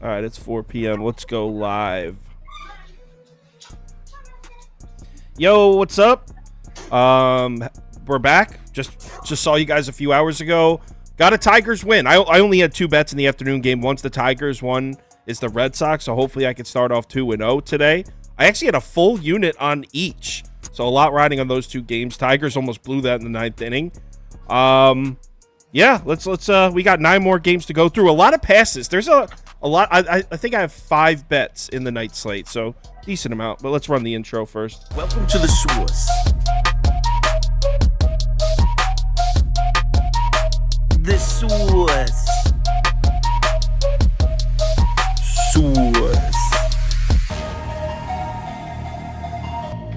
All right, it's 4 p.m. Let's go live. Yo, what's up? We're back. Just saw you guys a few hours ago. Got a Tigers win. I only had 2 bets in the afternoon game. One's the Tigers, one is the Red Sox. So hopefully I can start off 2-0 today. I actually had a full unit on each. So a lot riding on those 2 games. Tigers almost blew that in the 9th inning. Yeah, let's we got 9 more games to go through. A lot of passes. There's a lot. I think I have 5 bets in the night slate, so decent amount. But let's run the intro first. Welcome to the source. The source. Source.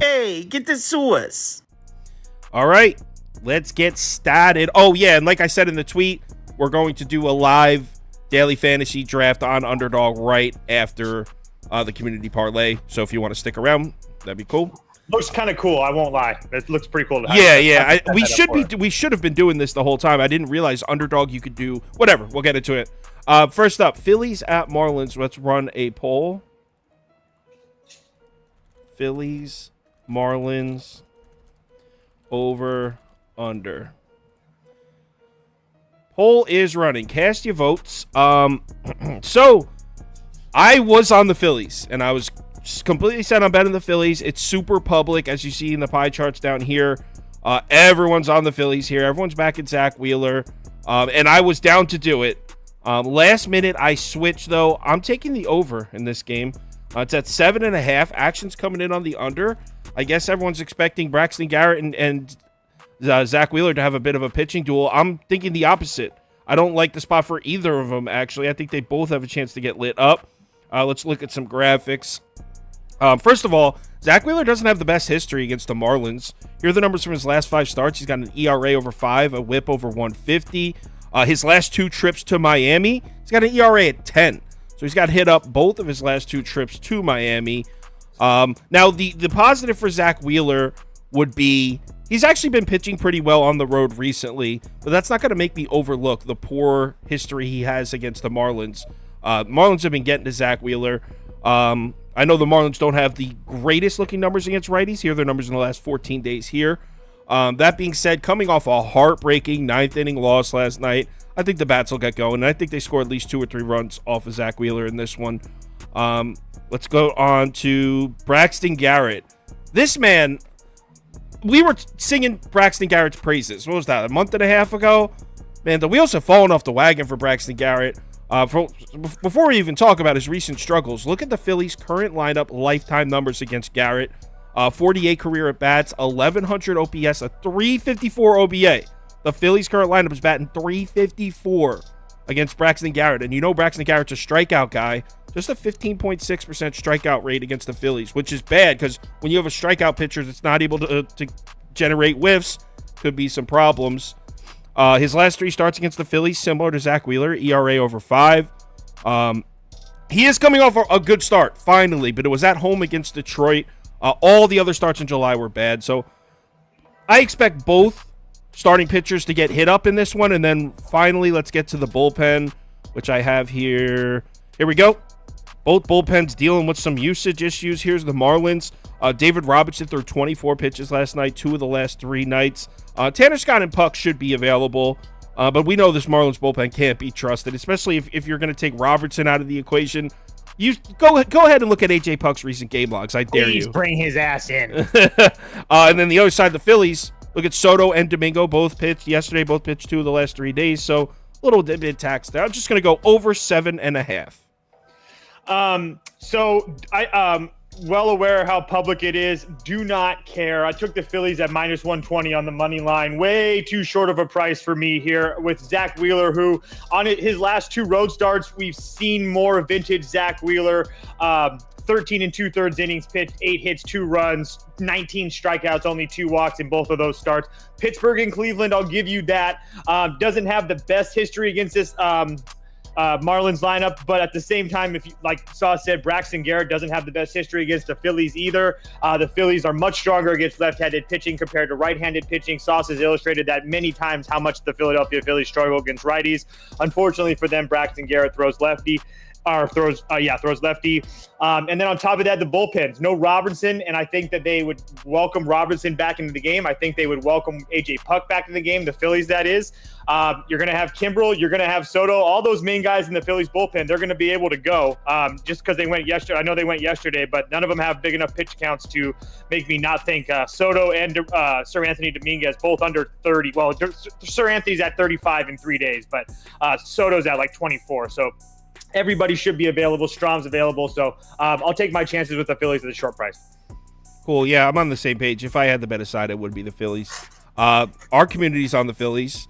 Hey, get the source. All right, let's get started. Oh, yeah, and like I said in the tweet, we're going to do a live daily fantasy draft on Underdog right after the community parlay. So if you want to stick around, that'd be cool. Looks kind of cool. I won't lie. It looks pretty cool. Yeah. We should have been doing this the whole time. I didn't realize Underdog you could do whatever. We'll get into it. First up, Phillies at Marlins. Let's run a poll. Phillies, Marlins, over, under. Poll is running. Cast your votes. So I was on the Phillies, and I was completely set on betting the Phillies. It's super public, as you see in the pie charts down here. Everyone's on the Phillies here. Everyone's back at Zach Wheeler, and I was down to do it. Last minute, I switched, though. I'm taking the over in this game. It's at 7.5. Action's coming in on the under. I guess everyone's expecting Braxton Garrett and Zach Wheeler to have a bit of a pitching duel. I'm thinking the opposite. I don't like the spot for either of them, actually. I think they both have a chance to get lit up. Let's look at some graphics. First of all, Zach Wheeler doesn't have the best history against the Marlins. Here are the numbers from his last 5 starts. He's got an ERA over 5, a whip over 150. His last 2 trips to Miami, he's got an ERA at 10. So he's got hit up both of his last 2 trips to Miami. Now, the positive for Zach Wheeler would be he's actually been pitching pretty well on the road recently, but that's not going to make me overlook the poor history he has against the Marlins. Marlins have been getting to Zach Wheeler. I know the Marlins don't have the greatest looking numbers against righties. Here are their numbers in the last 14 days here. That being said, coming off a heartbreaking 9th inning loss last night, I think the bats will get going, and I think they score at least 2 or 3 runs off of Zach Wheeler in this one. Let's go on to Braxton Garrett. This man, we were singing Braxton Garrett's praises. What was that, a month and a half ago? Man, the wheels have fallen off the wagon for Braxton Garrett. Before we even talk about his recent struggles, look at the Phillies' current lineup lifetime numbers against Garrett. 48 career at-bats, 1,100 OPS, a 354 OBA. The Phillies' current lineup is batting 354 against Braxton Garrett. And you know Braxton Garrett's a strikeout guy. Just a 15.6% strikeout rate against the Phillies, which is bad because when you have a strikeout pitcher that's not able to generate whiffs, could be some problems. His last 3 starts against the Phillies, similar to Zach Wheeler, ERA over 5. He is coming off a good start, finally, but it was at home against Detroit. All the other starts in July were bad, so I expect both starting pitchers to get hit up in this one, and then finally let's get to the bullpen, which I have here. Here we go. Both bullpens dealing with some usage issues. Here's the Marlins. David Robertson threw 24 pitches last night, 2 of the last 3 nights. Tanner Scott and Puck should be available, but we know this Marlins bullpen can't be trusted, especially if you're going to take Robertson out of the equation. You go ahead and look at AJ Puck's recent game logs. I dare you. Please bring his ass in. And then the other side, the Phillies. Look at Soto and Domingo, both pitched yesterday, both pitched 2 of the last 3 days. So a little bit taxed there. I'm just going to go over 7.5. So I well aware how public it is. Do not care. I took the Phillies at minus 120 on the money line. Way too short of a price for me here with Zach Wheeler, who on his last 2 road starts, we've seen more vintage Zach Wheeler. 13 2/3 innings pitched, 8 hits, 2 runs, 19 strikeouts, only 2 walks in both of those starts. Pittsburgh and Cleveland, I'll give you that. Doesn't have the best history against this Marlins lineup, but at the same time, if you, like Saw said, Braxton Garrett doesn't have the best history against the Phillies either. The Phillies are much stronger against left-handed pitching compared to right-handed pitching. Sauce has illustrated that many times how much the Philadelphia Phillies struggle against righties. Unfortunately for them, Braxton Garrett throws lefty. throws lefty. And then on top of that, the bullpens. No Robinson, and I think that they would welcome Robinson back into the game. I think they would welcome AJ Puck back into the game, the Phillies, that is. You're going to have Kimbrel. You're going to have Soto. All those main guys in the Phillies bullpen, they're going to be able to go just because they went yesterday. I know they went yesterday, but none of them have big enough pitch counts to make me not think Soto and Sir Anthony Dominguez both under 30. Well, Sir Anthony's at 35 in 3 days, but Soto's at like 24. So everybody should be available. Strom's available. So I'll take my chances with the Phillies at a short price. Cool. Yeah, I'm on the same page. If I had the bet aside, it would be the Phillies. Our community's on the Phillies.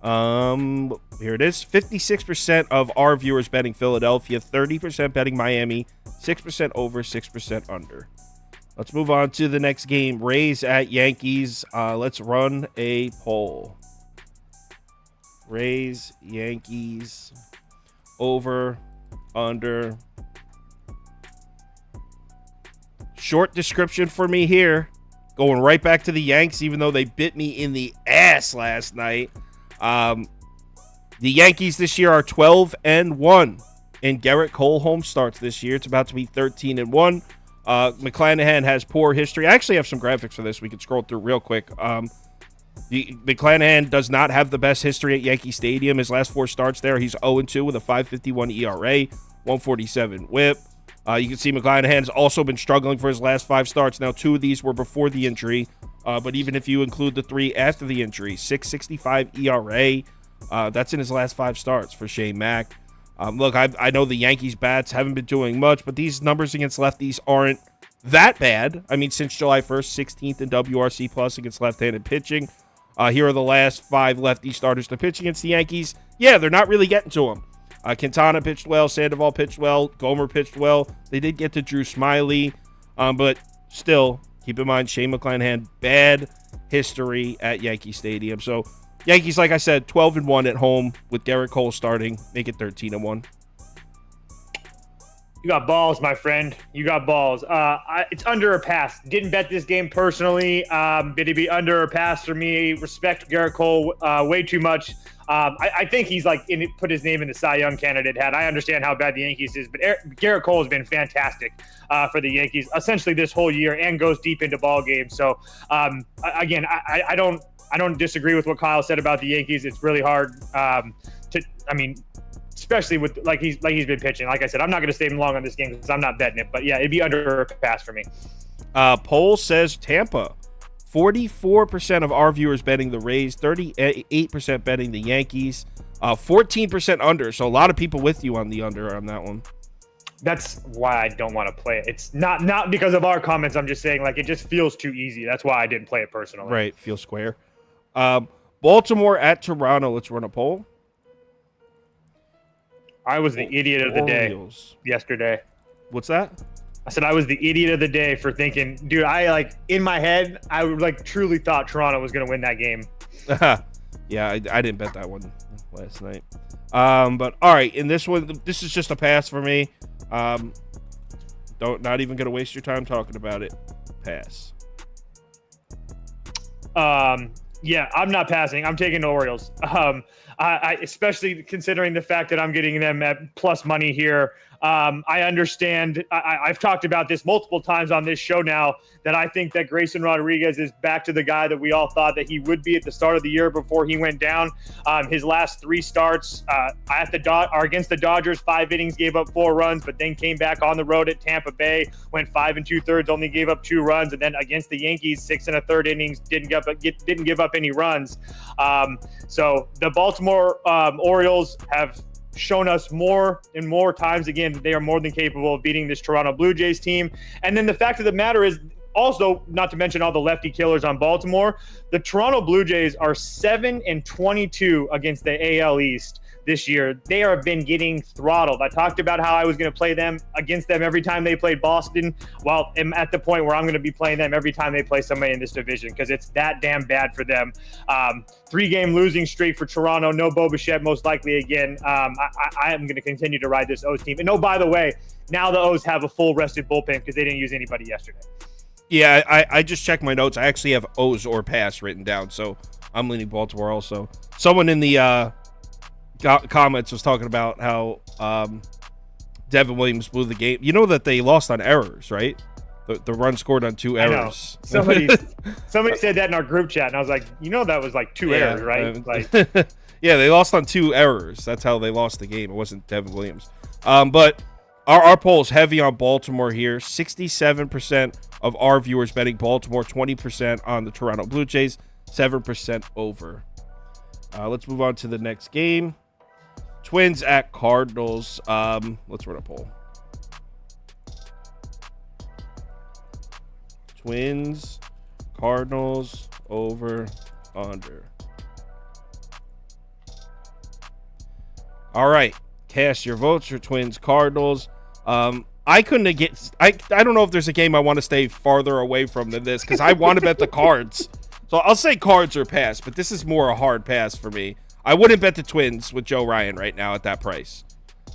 Here it is. 56% of our viewers betting Philadelphia, 30% betting Miami, 6% over, 6% under. Let's move on to the next game. Rays at Yankees. Let's run a poll. Rays, Yankees, over, under. Short description for me here. Going right back to the Yanks, even though they bit me in the ass last night. The Yankees this year are 12-1 in Garrett Cole home starts this year. It's about to be 13-1. McClanahan has poor history. I actually have some graphics for this. We can scroll through real quick. McClanahan does not have the best history at Yankee Stadium. His last 4 starts there, he's 0-2 with a 5.51 ERA, 147 WHIP. You can see McClanahan's also been struggling for his last 5 starts. Now, 2 of these were before the injury, but even if you include the 3 after the injury, 6.65 ERA. That's in his last 5 starts for Shane Mack. Look, I know the Yankees bats haven't been doing much, but these numbers against lefties aren't that bad. I mean, since July 1st, 16th in WRC plus against left-handed pitching. Here are the last 5 lefty starters to pitch against the Yankees. Yeah, they're not really getting to them. Quintana pitched well. Sandoval pitched well. Gomer pitched well. They did get to Drew Smyly. But still, keep in mind, Shane McClanahan, bad history at Yankee Stadium. So, Yankees, like I said, 12-1 at home with Garrett Cole starting. Make it 13-1. You got balls, my friend. You got balls. It's under or pass. Didn't bet this game personally. Did it be under or pass for me? Respect Garrett Cole way too much. I think he's put his name in the Cy Young candidate hat. I understand how bad the Yankees is, but Garrett Cole has been fantastic for the Yankees essentially this whole year and goes deep into ball games. So again, I don't disagree with what Kyle said about the Yankees. It's really hard especially with like he's been pitching. Like I said, I'm not going to stay long on this game because I'm not betting it. But yeah, it'd be under or pass for me. Poll says Tampa. 44% of our viewers betting the Rays, 38% betting the Yankees, 14% under. So a lot of people with you on the under on that one. That's why I don't want to play it. It's not because of our comments. I'm just saying it just feels too easy. That's why I didn't play it personally. Right, feels square. Baltimore at Toronto. Let's run a poll. I was the idiot of the day yesterday. What's that? I said I was the idiot of the day for thinking, dude, in my head, I truly thought Toronto was going to win that game. Yeah, I didn't bet that one last night. But all right, in this one, this is just a pass for me. Not even going to waste your time talking about it. Pass. Yeah, I'm not passing. I'm taking the Orioles. I especially considering the fact that I'm getting them at plus money here. I understand. I've talked about this multiple times on this show now that I think that Grayson Rodriguez is back to the guy that we all thought that he would be at the start of the year before he went down. His last 3 starts against the Dodgers, 5 innings, gave up 4 runs, but then came back on the road at Tampa Bay, went 5 2/3, only gave up 2 runs, and then against the Yankees, 6 1/3 innings, didn't give up any runs. So the Baltimore Orioles have shown us more and more times again that they are more than capable of beating this Toronto Blue Jays team. And then the fact of the matter is, also, not to mention all the lefty killers on Baltimore, the Toronto Blue Jays are 7-22 against the AL East this year. They have been getting throttled. I talked about how I was going to play them against them every time they played Boston. Well, I'm at the point where I'm going to be playing them every time they play somebody in this division because it's that damn bad for them. 3-game losing streak for Toronto. No Bo Bichette most likely again. I am going to continue to ride this O's team. And by the way, now the O's have a full rested bullpen because they didn't use anybody yesterday. Yeah, I just checked my notes. I actually have O's or pass written down, so I'm leaning Baltimore also. Someone in the comments was talking about how Devin Williams blew the game. You know that they lost on errors, right? The run scored on 2 errors. Somebody said that in our group chat, and I was like, that was like 2 errors, right? Yeah, they lost on 2 errors. That's how they lost the game. It wasn't Devin Williams. But our poll is heavy on Baltimore here. 67% of our viewers betting Baltimore, 20% on the Toronto Blue Jays, 7% over. Let's move on to the next game. Twins at Cardinals. Let's run a poll. Twins, Cardinals, over, under. All right. Cast your votes for Twins, Cardinals. I couldn't get. I don't know if there's a game I want to stay farther away from than this because I want to bet the Cards. So I'll say Cards or pass, but this is more a hard pass for me. I wouldn't bet the Twins with Joe Ryan right now at that price.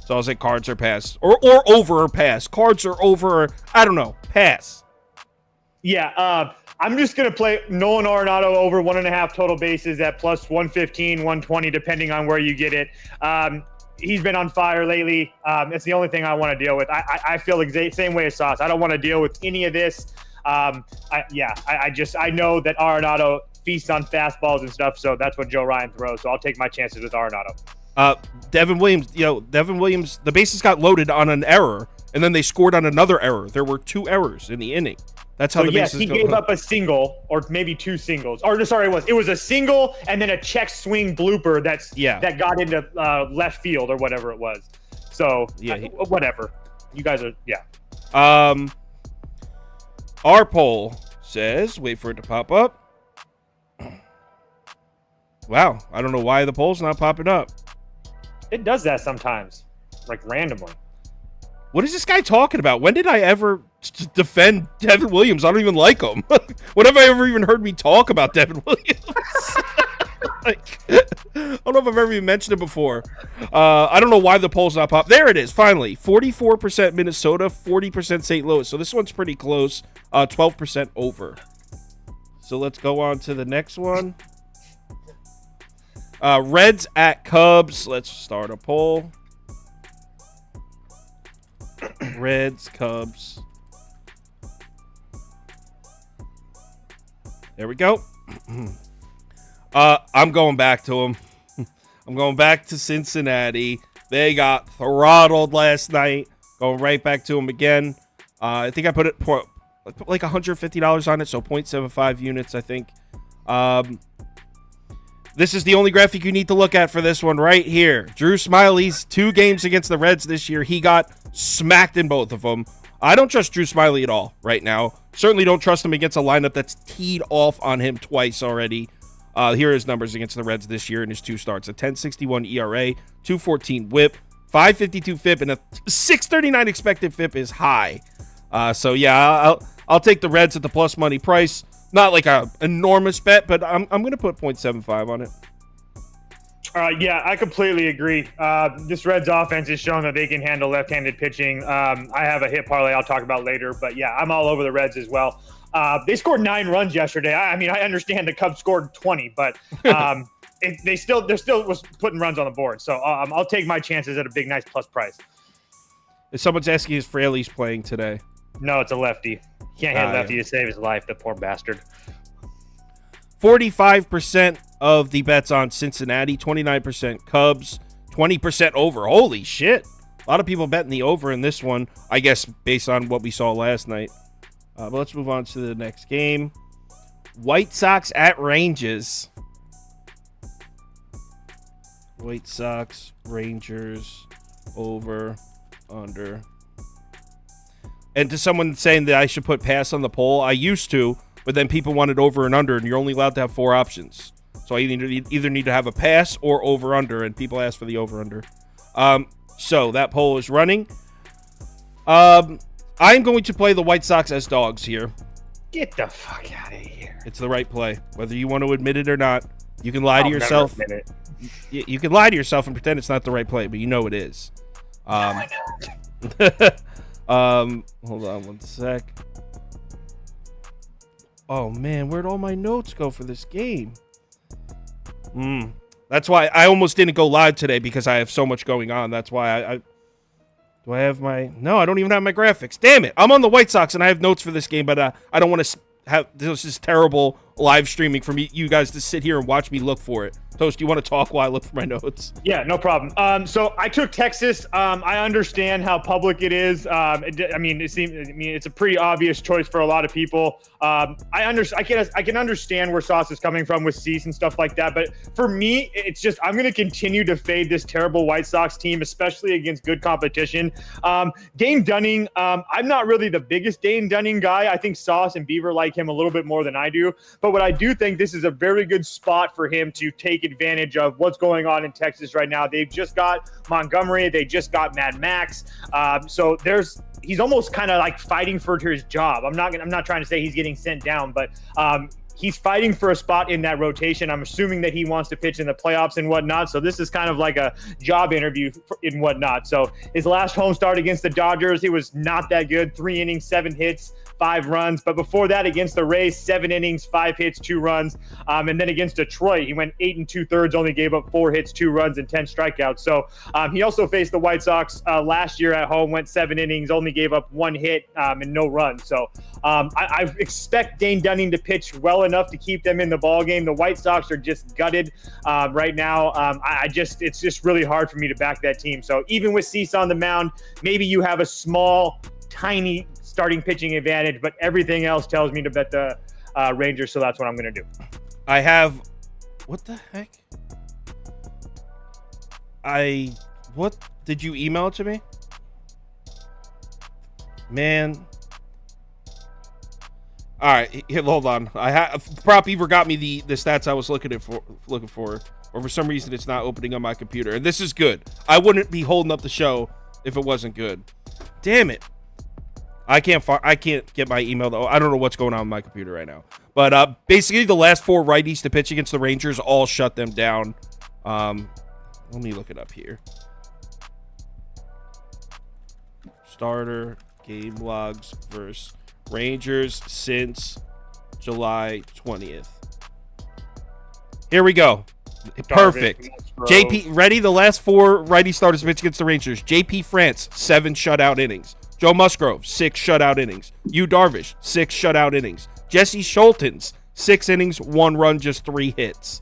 So I'll say Cards or pass, or over or pass. Cards or over, I don't know, pass. Yeah, I'm just going to play Nolan Arenado over 1.5 total bases at plus 115, 120, depending on where you get it. He's been on fire lately. It's the only thing I want to deal with. I feel the same way as Sauce. I don't want to deal with any of this. I know that Arenado feasts on fastballs and stuff, so that's what Joe Ryan throws. So I'll take my chances with Arenado. Devin Williams, the bases got loaded on an error, and then they scored on another error. There were 2 errors in the inning. That's how the bases he gave up a single or maybe 2 singles. Or sorry, it was a single and then a check swing blooper that got into left field or whatever it was. So whatever. You guys are Our poll says, wait for it to pop up. Wow, I don't know why the poll's not popping up. It does that sometimes, like randomly. What is this guy talking about? When did I ever defend Devin Williams? I don't even like him. When have I ever even heard me talk about Devin Williams? I don't know if I've ever even mentioned it before. I don't know why the poll's not pop. There it is, finally. 44% Minnesota, 40% St. Louis. So this one's pretty close. 12% over. So let's go on to the next one. Reds at Cubs. Let's start a poll. Reds, Cubs. There we go. I'm going back to them. I'm going back to Cincinnati. They got throttled last night. Going right back to them again. I think I put like $150 on it, so 0.75 units, I think. This is the only graphic you need to look at for this one right here. Drew Smyly's 2 games against the Reds this year. He got smacked in both of them. I don't trust Drew Smyly at all right now. Certainly don't trust him against a lineup that's teed off on him twice already. Here are his numbers against the Reds this year in his 2 starts. A 10.61 ERA, 2.14 WHIP, 5.52 FIP, and a 6.39 expected FIP is high. So yeah, I'll take the Reds at the plus money price. Not like a enormous bet, but I'm going to put 0.75 on it. Yeah, I completely agree. This Reds offense has shown that they can handle left-handed pitching. I have a hit parlay I'll talk about later, but yeah, I'm all over the Reds as well. They scored 9 runs yesterday. I mean, I understand the Cubs scored 20, but they're still was putting runs on the board. So I'll take my chances at a big, nice plus price. If someone's asking if Fraley's playing today. No, it's a lefty. Can't hit lefty to save his life, the poor bastard. 45% of the bets on Cincinnati, 29% Cubs, 20% over. Holy shit. A lot of people betting the over in this one, I guess, based on what we saw last night. But let's move on to the next game. White Sox at Rangers. White Sox, Rangers, over, under. And to someone saying that I should put pass on the poll, I used to, but then people wanted over and under, and you're only allowed to have 4 options. So I either need to have a pass or over under, and people ask for the over under. So that poll is running. I'm going to play the White Sox as dogs here. Get the fuck out of here. It's the right play, whether you want to admit it or not. You can lie to I'll yourself. never admit it. You can lie to yourself and pretend it's not the right play, but you know it is. I know. Hold on one sec. Oh man, where'd all my notes go for this game? That's why I almost didn't go live today, because I have so much going on. That's why Do I have my... No, I don't even have my graphics. Damn it. I'm on the White Sox, and I have notes for this game, but I don't want to have... This is terrible live streaming for me, you guys to sit here and watch me look for it. Toast, do you want to talk while I look for my notes? Yeah, no problem. So I took Texas. I understand how public it is. It's a pretty obvious choice for a lot of people. I can understand where Sauce is coming from with Cease and stuff like that. But for me, it's just I'm going to continue to fade this terrible White Sox team, especially against good competition. Dane Dunning, I'm not really the biggest Dane Dunning guy. I think Sauce and Beaver like him a little bit more than I do. But what I do think this is a very good spot for him to take advantage of what's going on in Texas right now. They've just got Montgomery. They just got Mad Max. So he's almost kind of like fighting for his job. I'm not trying to say he's getting sent down, but he's fighting for a spot in that rotation. I'm assuming that he wants to pitch in the playoffs and whatnot. So this is kind of like a job interview and whatnot. So his last home start against the Dodgers, he was not that good. 3 innings, 7 hits, 5 runs. But before that, against the Rays, 7 innings, 5 hits, 2 runs. And then against Detroit, he went 8 2/3, only gave up 4 hits, 2 runs, and 10 strikeouts. So he also faced the White Sox last year at home, went 7 innings, only gave up 1 hit and no runs. So I expect Dane Dunning to pitch well enough to keep them in the ball game. The White Sox are just gutted right now. It's just really hard for me to back that team. So even with Cease on the mound, maybe you have a small, tiny starting pitching advantage, but everything else tells me to bet the Rangers. So that's what I'm going to do. I have... What the heck? What? Did you email it to me? Man... All right, hold on. Prop Beaver got me the stats I was looking for, or for some reason it's not opening on my computer. And this is good. I wouldn't be holding up the show if it wasn't good. Damn it! I can't get my email though. I don't know what's going on with my computer right now. But basically, the last 4 righties to pitch against the Rangers all shut them down. Let me look it up here. Starter game logs versus Rangers since July 20th. Here we go. Perfect. JP, ready? The last 4 righty starters to pitch against the Rangers. JP France, 7 shutout innings. Joe Musgrove, 6 shutout innings. Yu Darvish, 6 shutout innings. Jesse Schultens, 6 innings, 1 run, just 3 hits.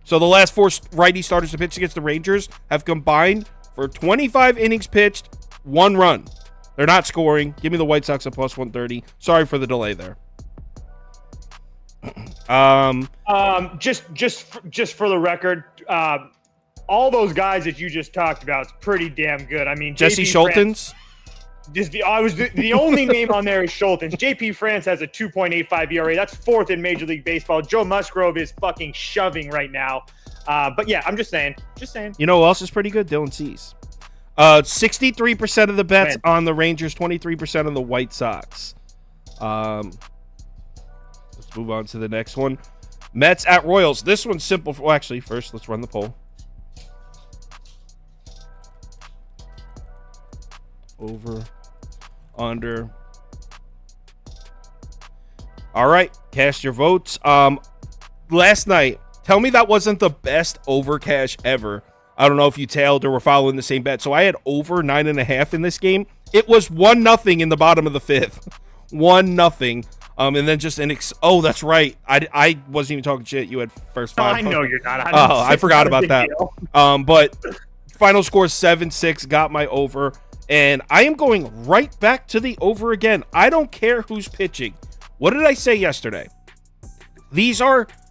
So the last 4 righty starters to pitch against the Rangers have combined for 25 innings pitched, 1 run. They're not scoring. Give me the White Sox at plus 130. Sorry for the delay there. Just for the record, all those guys that you just talked about is pretty damn good. I mean, Jesse Schultens. The only name on there is Schultens. JP France has a 2.85 ERA. That's 4th in Major League Baseball. Joe Musgrove is fucking shoving right now. But yeah, I'm just saying. You know who else is pretty good? Dylan Cease. 63% of the bets on the Rangers, 23% on the White Sox. Let's move on to the next one. Mets at Royals. This one's simple. Well, actually, first, let's run the poll. Over, under. All right, cast your votes. Last night, tell me that wasn't the best over cash ever. I don't know if you tailed or were following the same bet. So I had over 9.5 in this game. It was 1-0 in the bottom of the 5th. 1-0. And then just oh, that's right. I wasn't even talking shit. You had first 5. I know you're not. I forgot about that. But final score 7-6 got my over. And I am going right back to the over again. I don't care who's pitching. What did I say yesterday?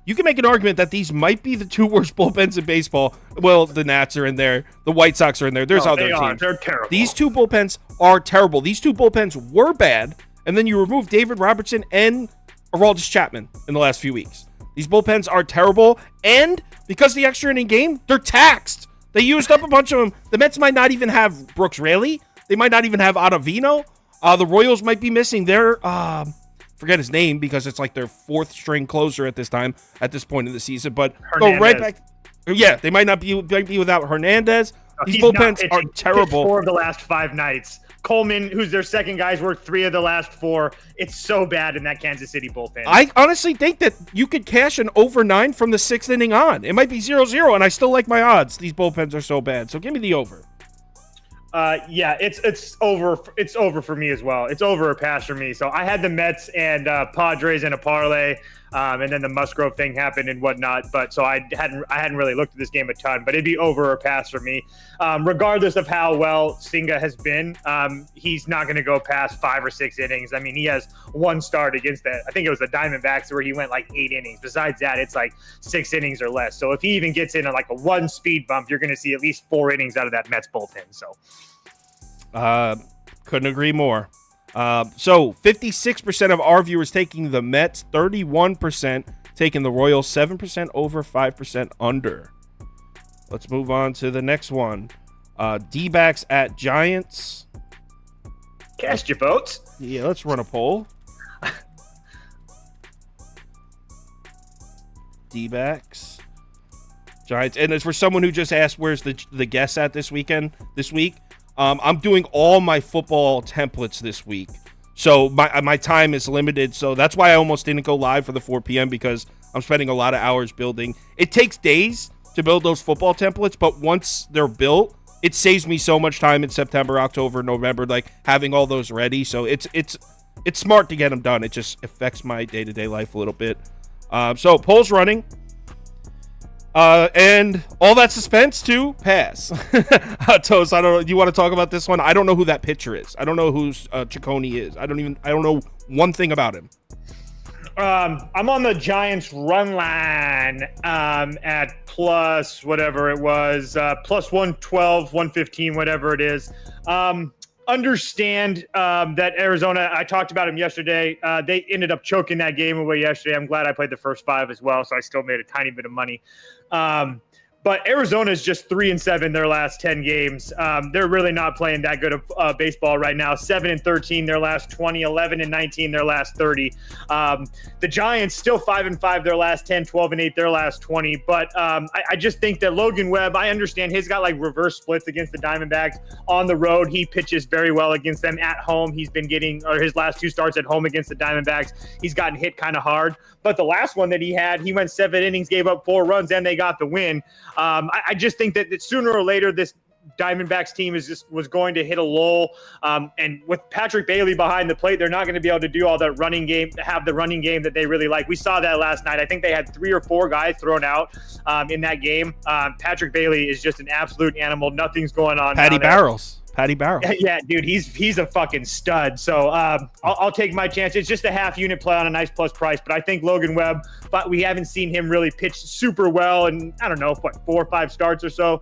You can make an argument that these might be the 2 worst bullpens in baseball. Well, the Nats are in there. The White Sox are in there. There's other teams. They're terrible. These 2 bullpens are terrible. These 2 bullpens were bad, and then you remove David Robertson and Aroldis Chapman in the last few weeks. These bullpens are terrible, and because the extra inning game, they're taxed. They used up a bunch of them. The Mets might not even have Brooks Raley. They might not even have Ottavino. The Royals might be missing their... forget his name because it's like their 4th string closer at this point in the season. But Hernandez. Go right back. Yeah, they might be without Hernandez. These bullpens are terrible. 4 of the last 5 nights. Coleman, who's their second guy, has worked 3 of the last 4. It's so bad in that Kansas City bullpen. I honestly think that you could cash an over 9 from the 6th inning on. It might be 0-0, and I still like my odds. These bullpens are so bad. So give me the over. Yeah, it's over. It's over for me as well. It's over or pass for me. So I had the Mets and Padres in a parlay, and then the Musgrove thing happened and whatnot. But so I hadn't really looked at this game a ton. But it'd be over or pass for me, regardless of how well Singa has been. He's not going to go past 5 or 6 innings. I mean, he has one start against I think it was the Diamondbacks where he went like 8 innings. Besides that, it's like 6 innings or less. So if he even gets in like a 1 speed bump, you're going to see at least 4 innings out of that Mets bullpen. So. Couldn't agree more. So 56% of our viewers taking the Mets, 31% taking the Royals, 7% over, 5% under. Let's move on to the next one. D-backs at Giants. Cast your votes. Yeah, let's run a poll. D-backs, Giants. And as for someone who just asked where's the guess at this week, I'm doing all my football templates this week. So my time is limited. So that's why I almost didn't go live for the 4 p.m. because I'm spending a lot of hours building. It takes days to build those football templates, but once they're built, it saves me so much time in September, October, November, like having all those ready. So it's smart to get them done. It just affects my day-to-day life a little bit. So poll's running. And all that suspense to pass. Toast, I don't know. Do you want to talk about this one? I don't know who that pitcher is. I don't know who Ciccone is. I don't know one thing about him. I'm on the Giants run line at plus whatever it was, plus 112, 115, whatever it is. Understand that Arizona, I talked about him yesterday. They ended up choking that game away yesterday. I'm glad I played the first 5 as well, so I still made a tiny bit of money. But Arizona is just 3-7 their last 10 games. They're really not playing that good of baseball right now. 7-13 their last 20, 11-19 their last 30. The Giants still 5-5 their last 10, 12-8 their last 20. But I just think that Logan Webb, I understand he's got like reverse splits against the Diamondbacks on the road. He pitches very well against them at home. He's been getting, or his last 2 starts at home against the Diamondbacks, he's gotten hit kind of hard. But the last one that he had, he went 7 innings, gave up 4 runs, and they got the win. I just think that sooner or later this Diamondbacks team was going to hit a lull. And with Patrick Bailey behind the plate, they're not going to be able to do all that running game, have the running game that they really like. We saw that last night. I think they had 3 or 4 guys thrown out in that game. Patrick Bailey is just an absolute animal. Nothing's going on. Patty Barrels. Yeah, dude, he's a fucking stud. So I'll take my chance. It's just a half unit play on a nice plus price, but I think Logan Webb, but we haven't seen him really pitch super well, and I don't know, 4 or 5 starts or so,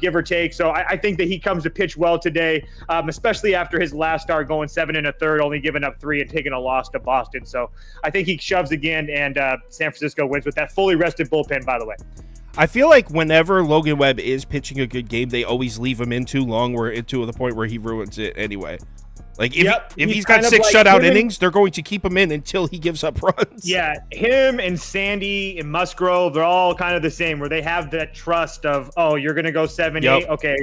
give or take. So I think that he comes to pitch well today, especially after his last start going 7 1/3, only giving up 3 and taking a loss to Boston. So I think he shoves again, and San Francisco wins with that fully rested bullpen, by the way. I feel like whenever Logan Webb is pitching a good game, they always leave him in too long, where to the point where he ruins it anyway. Like if he's got 6 shutout innings, they're going to keep him in until he gives up runs. Yeah, him and Sandy and Musgrove, they're all kind of the same, where they have that trust of, oh, you're going to go 7-8, okay,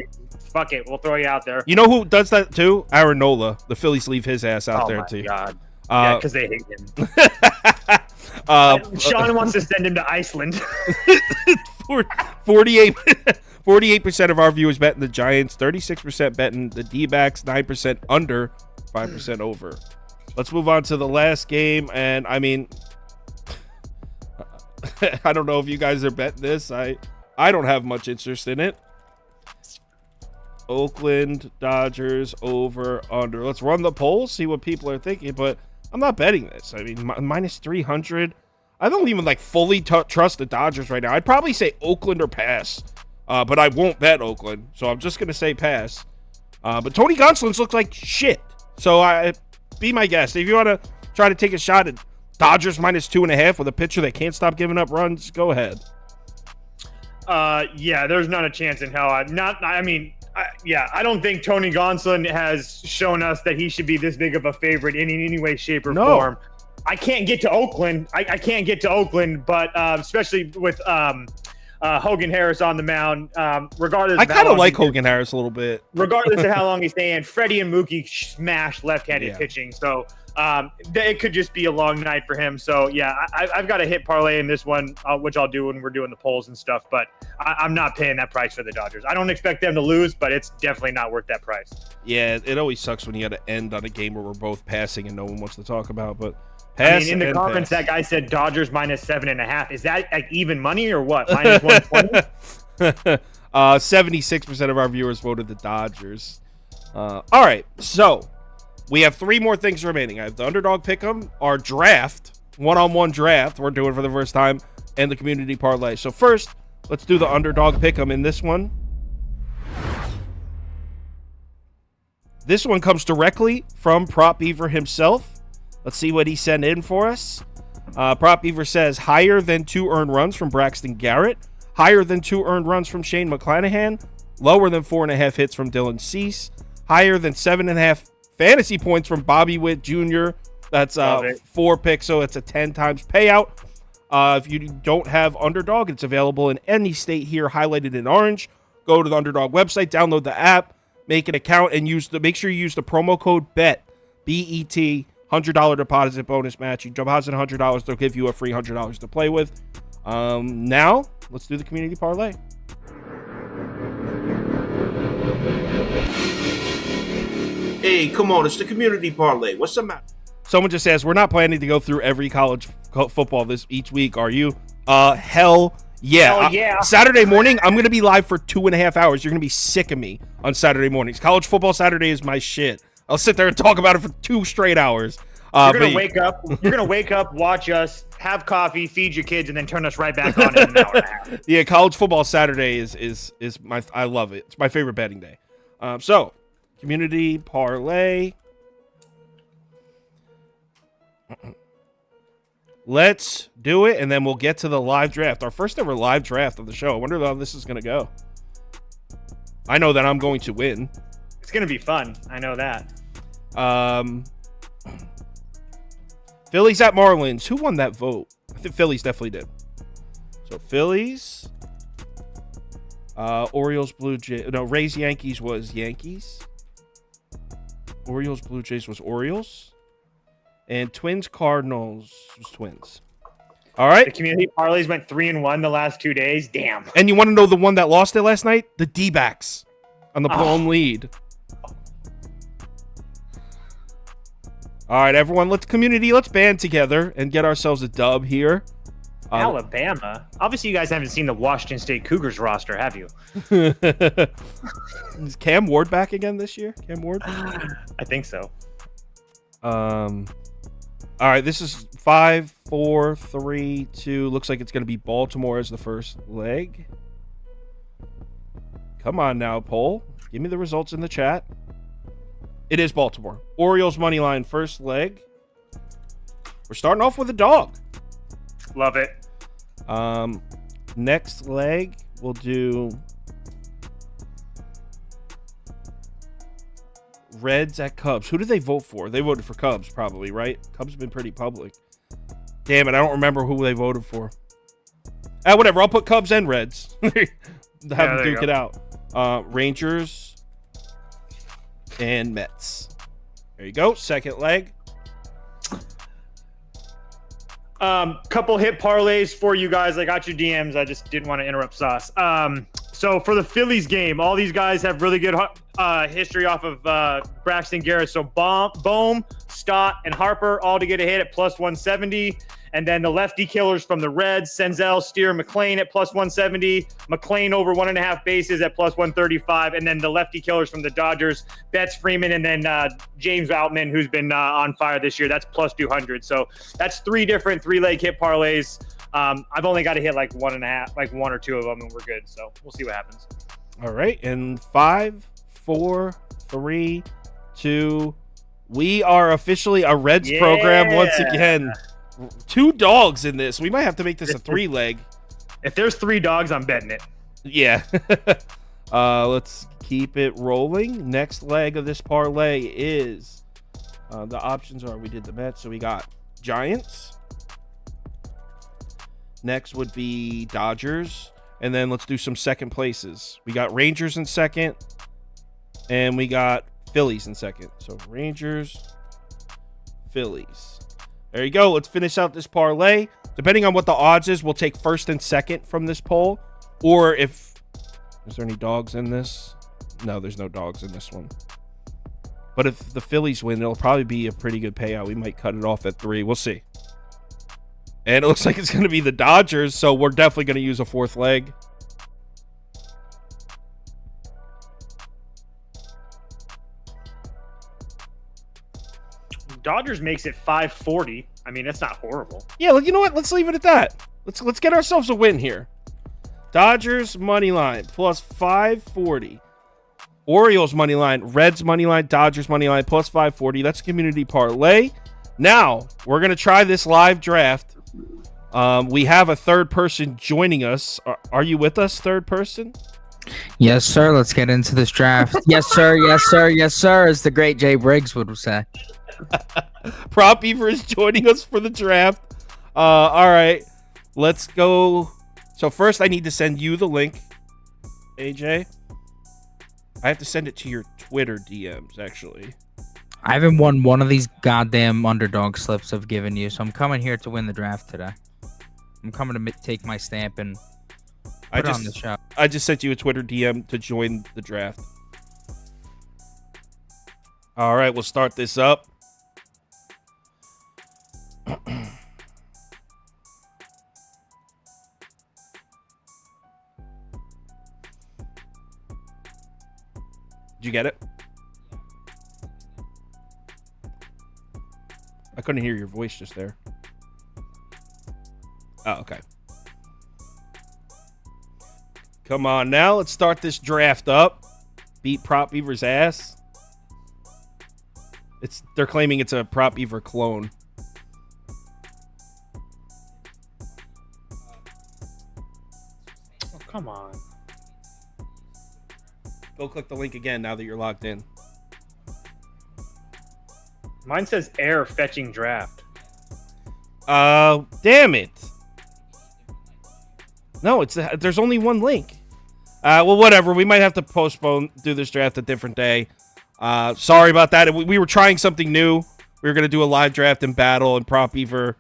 fuck it, we'll throw you out there. You know who does that too? Aaron Nola. The Phillies leave his ass out there too. Oh my God. Yeah, because they hate him. Sean wants to send him to Iceland. 48% of our viewers betting the Giants, 36% betting the D-backs, 9% under, 5% over. Let's move on to the last game. And I mean, I don't know if you guys are betting this. I don't have much interest in it. Oakland Dodgers over under. Let's run the poll, see what people are thinking, but I'm not betting this. I mean, minus 300. I don't even fully trust the Dodgers right now. I'd probably say Oakland or pass, but I won't bet Oakland, so I'm just going to say pass. But Tony Gonsolin looks like shit, so be my guest. If you want to try to take a shot at Dodgers minus 2.5 with a pitcher that can't stop giving up runs, go ahead. Yeah, there's not a chance in hell. I don't think Tony Gonsolin has shown us that he should be this big of a favorite in any way, shape, or form. I can't get to Oakland. I can't get to Oakland, but especially with Hogan Harris on the mound, regardless. I kind of like Hogan Harris a little bit. Regardless of how long he's staying, Freddie and Mookie smash left-handed pitching. So It could just be a long night for him. So yeah, I've got a hit parlay in this one, which I'll do when we're doing the polls and stuff. But I'm not paying that price for the Dodgers. I don't expect them to lose, but it's definitely not worth that price. Yeah, it always sucks when you got to end on a game where we're both passing and no one wants to talk about. But in the comments, that guy said Dodgers -7.5. Is that like even money or what? -120. 76% of our viewers voted the Dodgers. All right, so we have 3 more things remaining. I have the Underdog Pick'em, our draft, one-on-one draft we're doing for the first time, and the community parlay. So first, let's do the Underdog Pick'em in this one. This one comes directly from Prop Beaver himself. Let's see what he sent in for us. Prop Beaver says, higher than 2 earned runs from Braxton Garrett, higher than 2 earned runs from Shane McClanahan, lower than 4.5 hits from Dylan Cease, higher than 7.5 fantasy points from Bobby Witt Jr. That's 4 picks, so it's a 10 times payout. If you don't have Underdog, it's available in any state here, highlighted in orange. Go to the Underdog website, download the app, make an account, and make sure you use the promo code BET, B-E-T, $100 deposit bonus match. You deposit $100, they'll give you a free $100 to play with. Now, let's do the community parlay. Hey, come on, it's the community parlay. What's the matter? Someone just says, we're not planning to go through every college football each week, are you? Hell yeah. Hell yeah. Saturday morning, I'm going to be live for 2.5 hours. You're going to be sick of me on Saturday mornings. College football Saturday is my shit. I'll sit there and talk about it for 2 straight hours. You're gonna wake up. You're gonna wake up, watch us, have coffee, feed your kids, and then turn us right back on in an hour and a half. Yeah, college football Saturday is my. I love it. It's my favorite betting day. So community parlay. Let's do it, and then we'll get to the live draft. Our first ever live draft of the show. I wonder how this is gonna go. I know that I'm going to win. It's gonna be fun. I know that. Phillies at Marlins. Who won that vote? I think Phillies definitely did. So Phillies. Orioles, Blue Jays. No, Rays, Yankees was Yankees. Orioles, Blue Jays was Orioles. And Twins, Cardinals was Twins. All right. The community parlays went 3-1 the last 2 days. Damn. And you want to know the one that lost it last night? The D-backs on the blown lead. All right, everyone, let's band together and get ourselves a dub here. Alabama? Obviously, you guys haven't seen the Washington State Cougars roster, have you? Is Cam Ward back again this year? Cam Ward? I think so. All right, this is 5, 4, 3, 2. Looks like it's going to be Baltimore as the first leg. Come on now, poll. Give me the results in the chat. It is Baltimore. Orioles money line first leg. We're starting off with a dog. Love it. Next leg, we'll do Reds at Cubs. Who did they vote for? They voted for Cubs, probably, right? Cubs have been pretty public. Damn it, I don't remember who they voted for. Whatever, I'll put Cubs and Reds. Have them duke it out. Rangers and Mets. There you go. Second leg. Couple hit parlays for you guys. I got your DMs. I just didn't want to interrupt Sauce. So for the Phillies game, all these guys have really good history off of Braxton Garrett. So Bohm, Stott, and Harper all to get a hit at +170. And then the lefty killers from the Reds, Senzel, Steer, McLean at +170. McLean over 1.5 bases at +135. And then the lefty killers from the Dodgers, Betts, Freeman, and then James Outman, who's been on fire this year. That's +200. So that's 3 different 3-leg hit parlays. I've only got to hit like 1.5, like 1 or 2 of them, and we're good. So we'll see what happens. All right. And 5, 4, 3, 2. We are officially a Reds program once again. 2 dogs in this. We might have to make this a 3-leg. If there's 3 dogs, I'm betting it. Yeah. Let's keep it rolling. Next leg of this parlay is the options are we did the Mets, so we got Giants. Next would be Dodgers. And then let's do some second places. We got Rangers in second. And we got Phillies in second. So Rangers, Phillies. There you go. Let's finish out this parlay. Depending on what the odds is, we'll take first and second from this poll. Or if... Is there any dogs in this? No, there's no dogs in this one. But if the Phillies win, it'll probably be a pretty good payout. We might cut it off at 3. We'll see. And it looks like it's going to be the Dodgers, so we're definitely going to use a fourth leg. Dodgers makes it 540. I mean, that's not horrible. Yeah, you know what? Let's leave it at that. Let's get ourselves a win here. Dodgers money line plus 540. Orioles money line, Reds money line, Dodgers money line plus 540. That's community parlay. Now we're gonna try this live draft. We have a third person joining us. Are you with us, third person? Yes, sir. Let's get into this draft. Yes, sir. Yes, sir. Yes, sir. As the great Jay Briggs would say. Prop Beaver is joining us for the draft. All right, let's go. So first I need to send you the link, AJ. I have to send it to your Twitter DMs, actually. I haven't won one of these goddamn underdog slips I've given you, so I'm coming here to win the draft today. I'm coming to take my stamp and put it on the show. I just sent you a Twitter DM to join the draft. All right, we'll start this up. Did you get it? I couldn't hear your voice just there. Oh, okay. Come on now. Let's start this draft up. Beat Prop Beaver's ass. They're claiming it's a Prop Beaver clone. Oh, come on. Go click the link again now that you're logged in. Mine says error fetching draft. Damn it. No, there's only one link. Well, whatever. We might have to do this draft a different day. Sorry about that. We were trying something new. We were going to do a live draft in battle, and Prop Beaver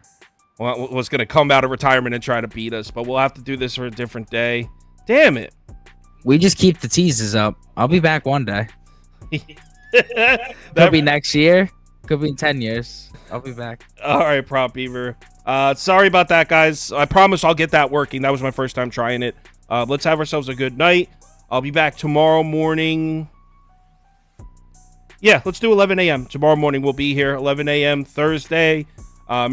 was going to come out of retirement and try to beat us, but we'll have to do this for a different day. Damn it. We just keep the teases up. I'll be back one day. Could be next year. Could be in 10 years. I'll be back. All right, Prop Beaver. Sorry about that, guys. I promise I'll get that working. That was my first time trying it. Let's have ourselves a good night. I'll be back tomorrow morning. Yeah, let's do 11 a.m. Tomorrow morning we'll be here. 11 a.m. Thursday.